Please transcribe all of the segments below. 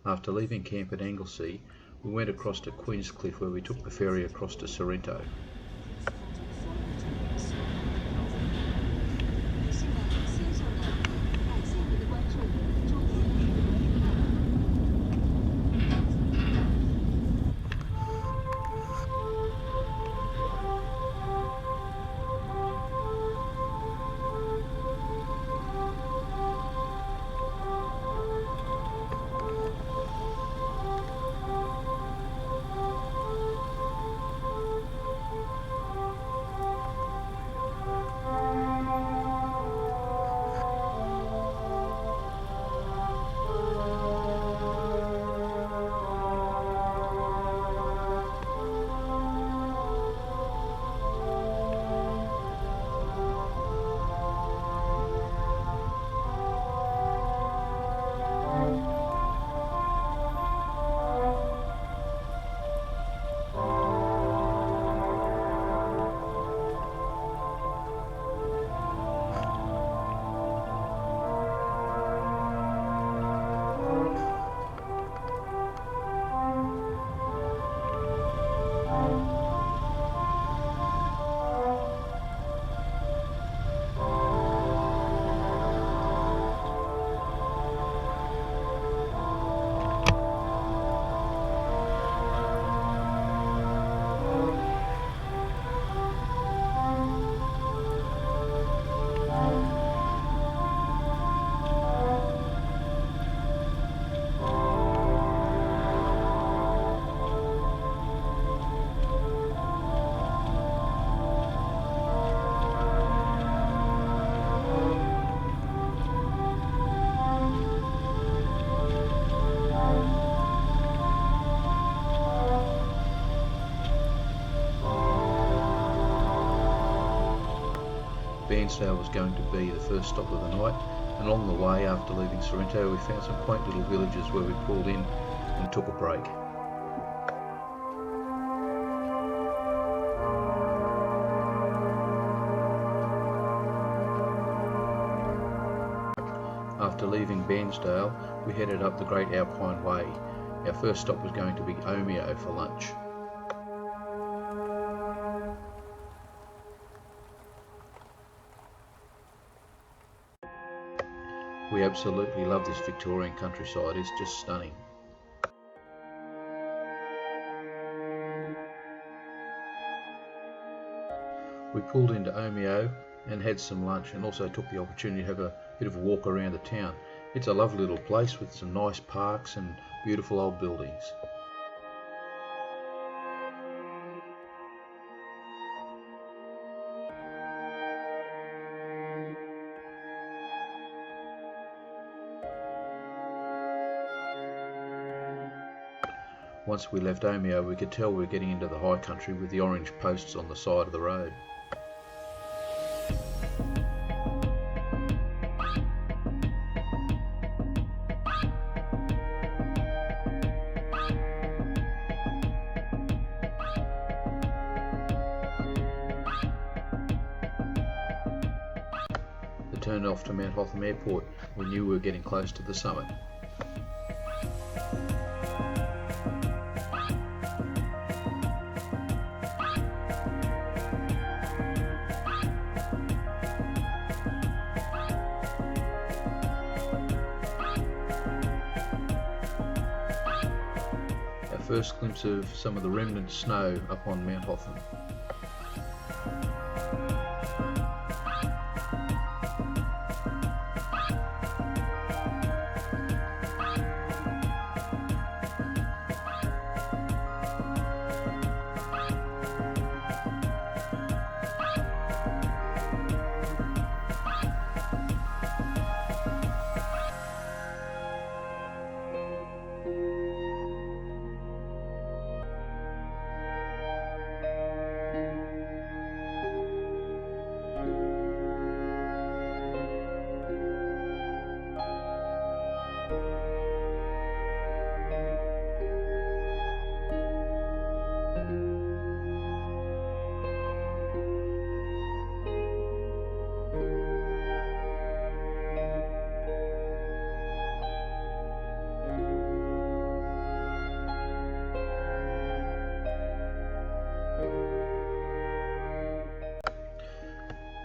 After leaving camp at Anglesea, we went across to Queenscliff where we took the ferry across to Sorrento. Bairnsdale was going to be the first stop of the night, and along the way after leaving Sorrento we found some quaint little villages where we pulled in and took a break. After leaving Bairnsdale we headed up the Great Alpine Way. Our first stop was going to be Omeo for lunch. We absolutely love this Victorian countryside, it's just stunning. We pulled into Omeo and had some lunch and also took the opportunity to have a bit of a walk around the town. It's a lovely little place with some nice parks and beautiful old buildings. Once we left Omeo, we could tell we were getting into the high country with the orange posts on the side of the road. We turned off to Mount Hotham Airport. We knew we were getting close to the summit. First glimpse of some of the remnant snow up on Mount Hotham.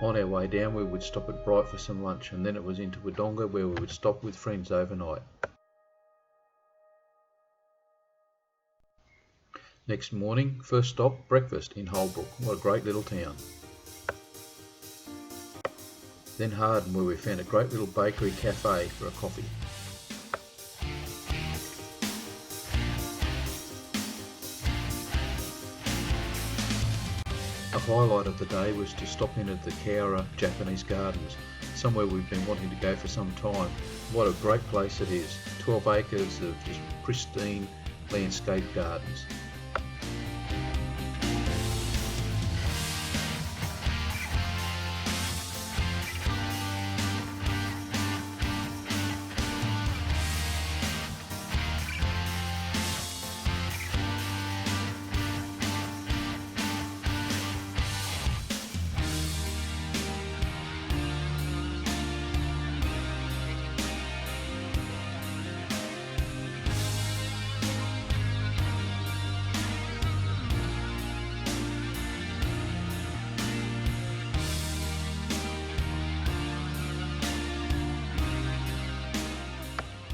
On our way down we would stop at Bright for some lunch, and then it was into Wodonga where we would stop with friends overnight. Next morning, first stop, breakfast in Holbrook. What a great little town. Then Harden, where we found a great little bakery cafe for a coffee. A highlight of the day was to stop in at the Kaura Japanese Gardens, somewhere we've been wanting to go for some time. What a great place it is. 12 acres of just pristine landscape gardens.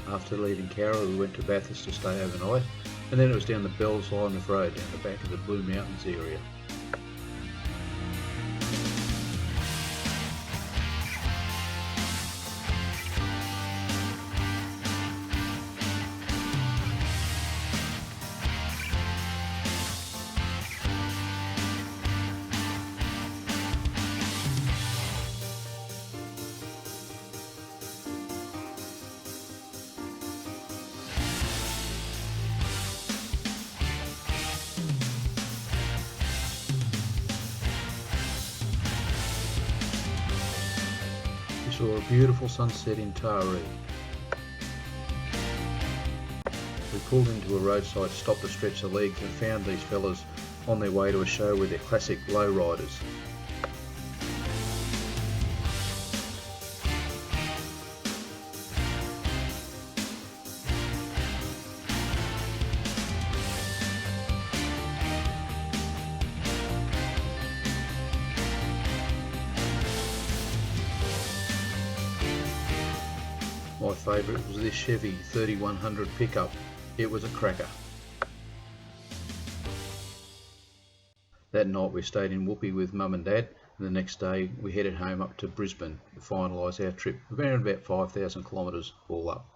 After leaving Cowra, we went to Bathurst to stay overnight, and then it was down the Bells line of road down the back of the Blue Mountains area. We saw a beautiful sunset in Taree. We pulled into a roadside stop to stretch the legs and found these fellas on their way to a show with their classic lowriders. My favourite was this Chevy 3100 pickup. It was a cracker. That night we stayed in Whoopi with Mum and Dad, and the next day we headed home up to Brisbane to finalise our trip. We've been about 5,000 kilometres all up.